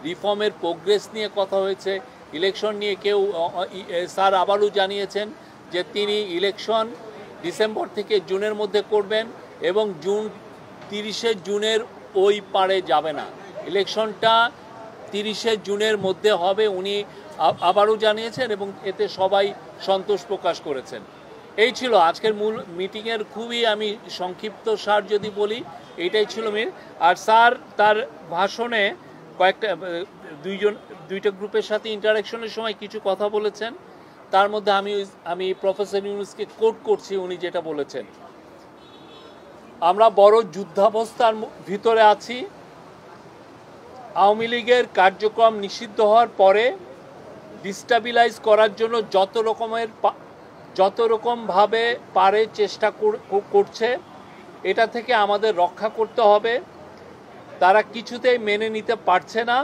রিফর্মের progress নিয়ে কথা হয়েছে, ইলেকশন নিয়ে কেউ স্যার আবারও জানিয়েছেন যে তিনি ইলেকশন ডিসেম্বর থেকে জুনের মধ্যে করবেন এবং 30শে জুনের ওই পারে যাবে না, ইলেকশনটা 30শে জুনের মধ্যে হবে উনি আবারও জানিয়েছেন এবং এতে সবাই সন্তোষ প্রকাশ করেছেন। এই ছিল আজকের মূল মিটিংয়ের খুবই আমি সংক্ষিপ্ত সার যদি বলি এইটাই ছিল মিল। আর স্যার তার ভাষণে দুইটা গ্রুপের সাথে ইন্টারাকশনের সময় কিছু কথা বলেছেন, তার মধ্যে আমি প্রফেসর ইউনূসকে কোট করছি, উনি যেটা বলেছেন, আমরা বড় যুদ্ধাবস্থার ভিতরে আছি। আওয়ামী লীগের কার্যক্রম নিষিদ্ধ হওয়ার পরে ডিস্টাবিলাইজ করার জন্য যত রকমভাবে পারে চেষ্টা করছে, এটা থেকে আমাদের রক্ষা করতে হবে। তারা কিছুতেই মেনে নিতে পারছে না।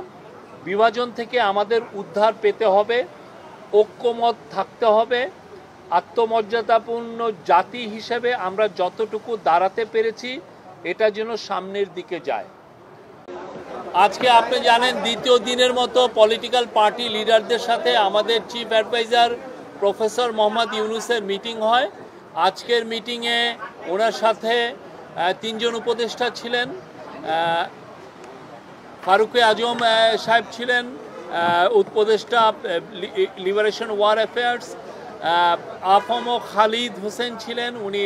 বিভাজন থেকে আমাদের উদ্ধার পেতে হবে, ঐক্যমত থাকতে হবে। আত্মমর্যাদাপূর্ণ জাতি হিসেবে আমরা যতটুকু দাঁড়াতে পেরেছি এটা যেন সামনের দিকে যায়। আজকে আপনি জানেন দ্বিতীয় দিনের মতো পলিটিক্যাল পার্টি লিডারদের সাথে আমাদের চিফ অ্যাডভাইজার প্রফেসর মোহাম্মদ ইউনূসের মিটিং হয়। আজকের মিটিংয়ে ওনার সাথে 3 জন উপদেষ্টা ছিলেন। ফারুকে আজম সাহেব ছিলেন উপদেষ্টা liberation war affairs, AFM Khalid Hossain ছিলেন উনি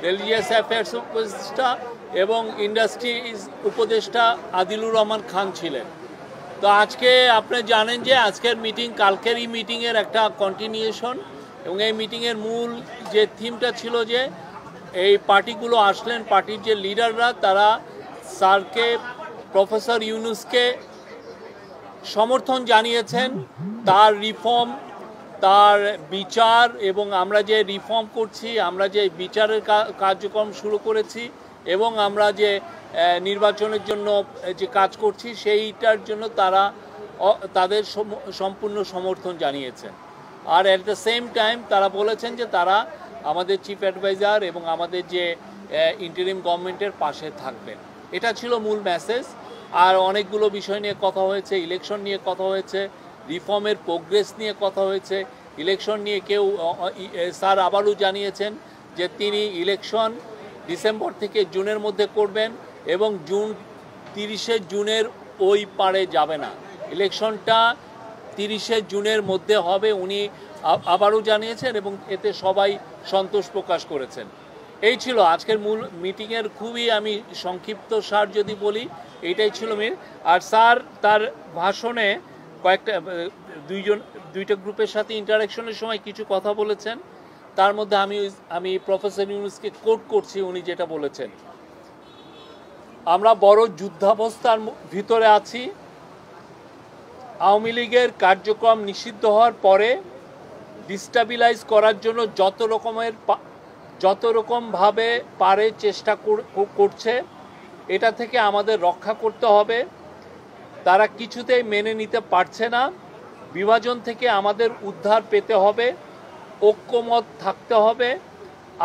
রিলিজিয়াস অ্যাফেয়ার্স উপদেষ্টা, এবং ইন্ডাস্ট্রিজ উপদেষ্টা আদিলুর রহমান খান ছিলেন। তো আজকে আপনি জানেন যে আজকের মিটিং কালকের এই মিটিংয়ের একটা কন্টিনিউশন, এবং এই মিটিংয়ের মূল যে থিমটা ছিল যে এই পার্টিগুলো আসলেন, পার্টির যে লিডাররা তারা স্যারকে প্রফেসর ইউনূসকে সমর্থন জানিয়েছেন, তার রিফর্ম, তার বিচার, এবং আমরা যে রিফর্ম করছি, আমরা যে বিচারের কার্যক্রম শুরু করেছি এবং আমরা যে নির্বাচনের জন্য যে কাজ করছি সেইটার জন্য তারা তাদের সম্পূর্ণ সমর্থন জানিয়েছেন। আর অ্যাট দ্য সেম টাইম তারা বলেছেন যে তারা আমাদের চিফ অ্যাডভাইজার এবং আমাদের যে ইন্টারিম গভর্নমেন্টের পাশে থাকবেন। এটা ছিল মূল মেসেজ। আর অনেকগুলো বিষয় নিয়ে কথা হয়েছে, ইলেকশন নিয়ে কথা হয়েছে, রিফর্মের প্রোগ্রেস নিয়ে কথা হয়েছে, ইলেকশন নিয়ে কেউ স্যার আবারও জানিয়েছেন যে তিনি ইলেকশন ডিসেম্বর থেকে জুনের মধ্যে করবেন এবং 30শে জুনের ওই পারে যাবে না, ইলেকশনটা 30শে জুনের মধ্যে হবে উনি আবারও জানিয়েছেন এবং এতে সবাই সন্তোষ প্রকাশ করেছেন। এই ছিল আজকের মূল মিটিংয়ের খুবই আমি সংক্ষিপ্ত সার যদি বলি এইটাই ছিল মিল। আর স্যার তার ভাষণে দুইটা গ্রুপের সাথে ইন্টারাকশনের সময় কিছু কথা বলেছেন, তার মধ্যে আমি প্রফেসর ইউনূসকে কোট করছি, উনি যেটা বলেছেন, আমরা বড় যুদ্ধাবস্থার ভিতরে আছি। আওয়ামী লীগের কার্যক্রম নিষিদ্ধ হওয়ার পরে ডিস্টাবিলাইজ করার জন্য যত রকমভাবে পারে চেষ্টা করছে, এটা থেকে আমাদের রক্ষা করতে হবে। তারা কিছুতেই মেনে নিতে পারছে না। বিভাজন থেকে আমাদের উদ্ধার পেতে হবে, ঐক্যমত থাকতে হবে।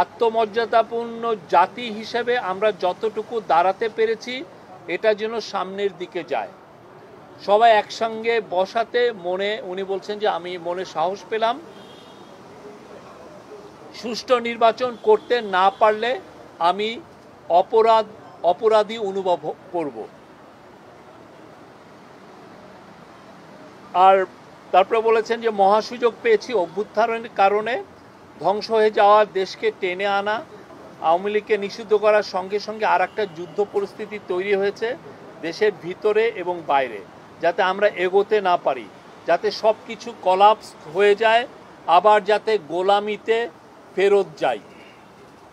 আত্মমর্যাদাপূর্ণ জাতি হিসেবে আমরা যতটুকু দাঁড়াতে পেরেছি এটা যেন সামনের দিকে যায়। সবাই একসঙ্গে বসাতে উনি বলছেন যে আমি মনে সাহস পেলাম। সুষ্ঠু নির্বাচন করতে না পারলে আমি অপরাধী অনুভব করব। আর তারপরে বলেছেন যে মহাসুযোগ পেয়েছি অভ্যুত্থানের কারণে, ধ্বংস হয়ে যাওয়া দেশকে টেনে আনা, আওয়ামী লীগকে নিষিদ্ধ করার সঙ্গে সঙ্গে আর একটা যুদ্ধ পরিস্থিতি তৈরি হয়েছে দেশের ভিতরে এবং বাইরে, যাতে আমরা এগোতে না পারি, যাতে সব কিছু কলাপস হয়ে যায়, আবার যাতে গোলামিতে ফেরত যাই,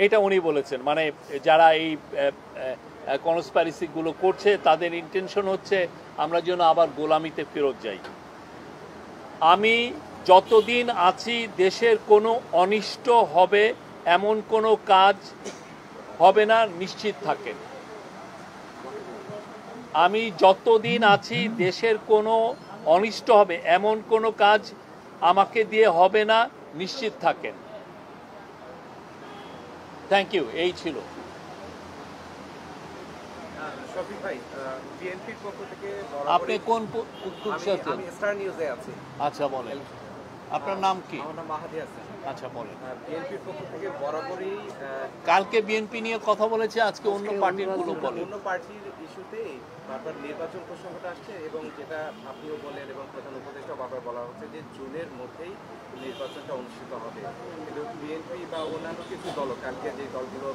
এটা উনি বলেছেন। মানে যারা এই কনস্পাইরেসিগুলো করছে তাদের ইন্টেনশন হচ্ছে আমরা যেন আবার গোলামিতে ফেরত যাই। আমি যতদিন আছি দেশের কোনো অনিষ্ট হবে এমন কোনো কাজ হবে না, নিশ্চিত থাকেন। আমি যতদিন আছি দেশের কোনো অনিষ্ট হবে এমন কোনো কাজ আমাকে দিয়ে হবে না, নিশ্চিত থাকেন। Thank you. এই ছিল। শফিক ভাই, বিএনপির পক্ষ থেকে আপনি কোন আমি স্টার নিউজে আছি। আচ্ছা বলেন, আপনার নাম কি? আমার নাম মাহাদি হাসান। আচ্ছা বলেন। বিএনপির পক্ষ থেকে বরাবরই কালকে বিএনপি নিয়ে কথা বলেছে, আজকে অন্য পার্টির গুলো বলে। অন্য পার্টির ইস্যুতে বারবার নির্বাচন প্রসঙ্গটা আসছে এবং যেটা আপনিও বলেন এবং প্রধান উপদেষ্টা বারবার বলা হচ্ছে যে জুনের মধ্যেই নির্বাচনটা অনুষ্ঠিত হবে। কিন্তু বিএনপি বা অন্যান্য কিছু দল, কালকে যে দলগুলো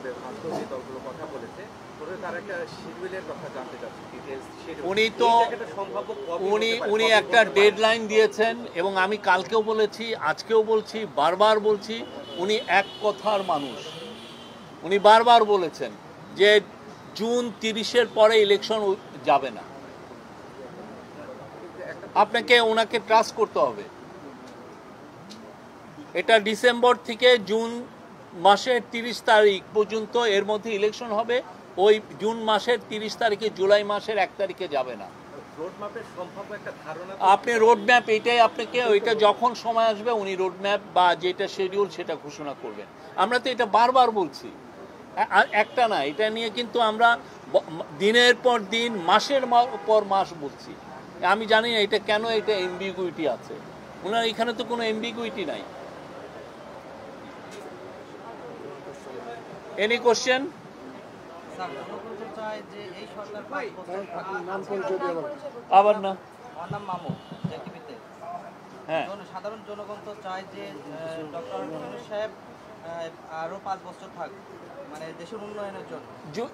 যে দলগুলো কথা বলেছে, তারা একটা শিডিউলের কথা জানতে চাচ্ছে, ডিটেইলস শিডিউল। উনি একটা ডেডলাইন দিয়েছেন এবং আমি কালকেও বলেছি, আজকেও বলছি, বারবার বলছি, উনি এক কথার মানুষ। উনি বারবার বলেছেন যে জুন 30-এর পরে ইলেকশন যাবে না। আপনাকে ওনাকে ট্রাস্ট করতে হবে। এটা ডিসেম্বর থেকে জুন মাসের 30 তারিখ পর্যন্ত এর মধ্যে ইলেকশন হবে। ওই জুন মাসের 30 তারিখে জুলাই মাসের 1 তারিখে যাবে না। আপনি রোড ম্যাপ, এইটাই আপনাকে, ওইটা যখন সময় আসবে উনি রোড ম্যাপ বা যেটা শিডিউল সেটা ঘোষণা করবেন। আমরা তো এটা বারবার বলছি, একটা না, এটা নিয়ে কিন্তু আমরা দিনের পর দিন, মাসের পর মাস বলছি। আমি জানি না এটা কেন, এটা এমবিগুইটি আছে। ওনার এখানে তো কোনো এমবিগুইটি নাই। Any question? আবার না, হ্যাঁ, সাধারণ জনগণ তো চায় যে ডক্টর ইউনূস সাহেব আরো 5 বছর থাকুক, মানে দেশের উন্নয়নের জন্য।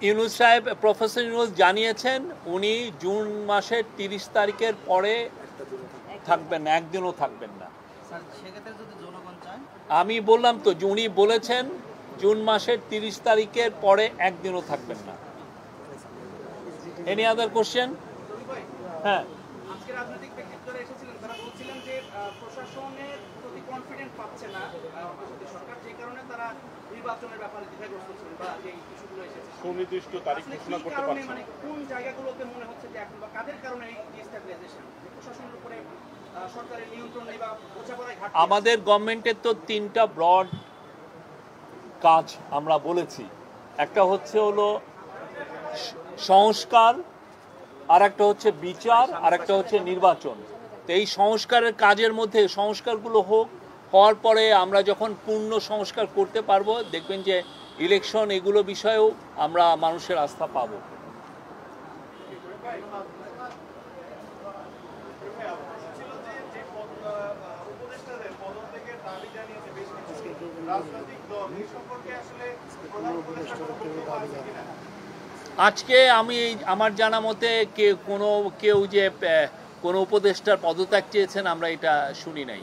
ইউনূস সাহেব, প্রফেসর ইউনূস জানিয়েছেন উনি জুন মাসের 30 তারিখের পরে থাকবেন না, একদিনও থাকবেন না। সেক্ষেত্রে যদি জনগণ চায়, আমি বললাম তো, উনি বলেছেন জুন মাসের 30 তারিখের পরে একদিনও থাকবেন না। Any other question? হ্যাঁ, আজকে রাজনৈতিক ব্যক্তিত্বরা এসেছিলেন, তারা বলছিলেন যে প্রশাসনের প্রতি কনফিডেন্ট পাচ্ছে না সরকার, যে কারণে তারা নির্বাচনের ব্যাপারে দ্বিধাগ্রস্ত ছিলেন বা যে ইস্যুগুলো এসেছে সুনির্দিষ্ট তারিখ ঘোষণা করতে পারছে না। মানে কোন জায়গাগুলোতে মনে হচ্ছে যে এখন বা কাদের কারণে এই ডিস্টেবিলাইজেশন, প্রশাসনের উপরে সরকারের নিয়ন্ত্রণ নেই বা বোঝাপড়ায় ঘাটতি? আমাদের গভর্নমেন্টের তো 3টা ব্রড কাজ আমরা বলেছি। একটা হচ্ছে হলো সংস্কার, আর একটা হচ্ছে বিচার, আর একটা হচ্ছে নির্বাচন। তো এই সংস্কারের কাজের মধ্যে সংস্কারগুলো হওয়ার পরে আমরা যখন পূর্ণ সংস্কার করতে পারবো, দেখবেন যে ইলেকশন এগুলো বিষয়েও আমরা মানুষের আস্থা পাবো। আজকে আমি আমার জানা মতে কেউ যে কোনো উপদেষ্টার পদত্যাগ চেয়েছেন আমরা এটা শুনি নাই।